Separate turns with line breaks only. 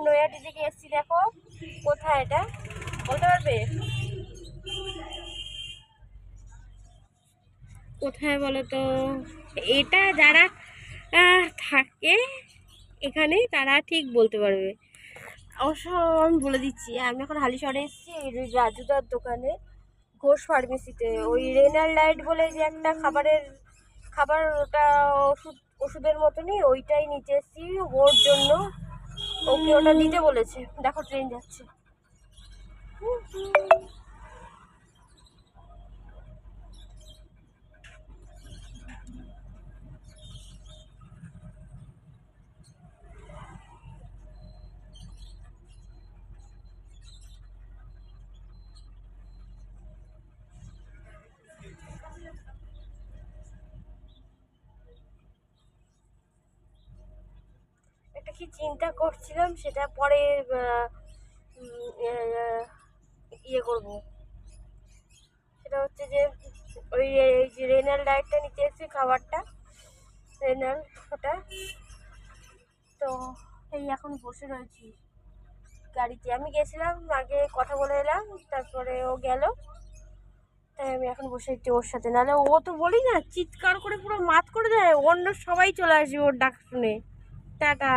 নৈহাটি থেকে এসেছি। দেখো কোথায় এটা বলতে পারবে? কোথায় বলো তো? এটা যারা থাকে এখানে তারা ঠিক বলতে পারবে। অবশ্য আমি বলে দিচ্ছি, আমি এখন হালিশহরে এসেছি এই রাজুদার দোকানে, ঘোষ ফার্মেসিতে। ওই রেনার লাইট বলে যে একটা খাবার, ওটা ওষুধের মতনই, ওইটাই নিতে এসেছি ওর জন্য। ওকে ওটা দিতে বলেছে। দেখো ট্রেন যাচ্ছে। একটা কি চিন্তা করছিলাম, সেটা পরে ইয়ে করব। সেটা হচ্ছে যে ওই যে রেনাল ডায়েটটা নিতে এসেছি, খাবারটা রেনাল, ওটা তো এই এখন বসে রয়েছি গাড়িতে। আমি গেছিলাম আগে, কথা বলে এলাম, তারপরে ও গেল, তাই আমি এখন বসে একটু ওর সাথে। নাহলে ও তো বলি না, চিৎকার করে পুরো মাত করে দেয়, অন্য সবাই চলে আসবে ওর ডাক শুনে। টাটা।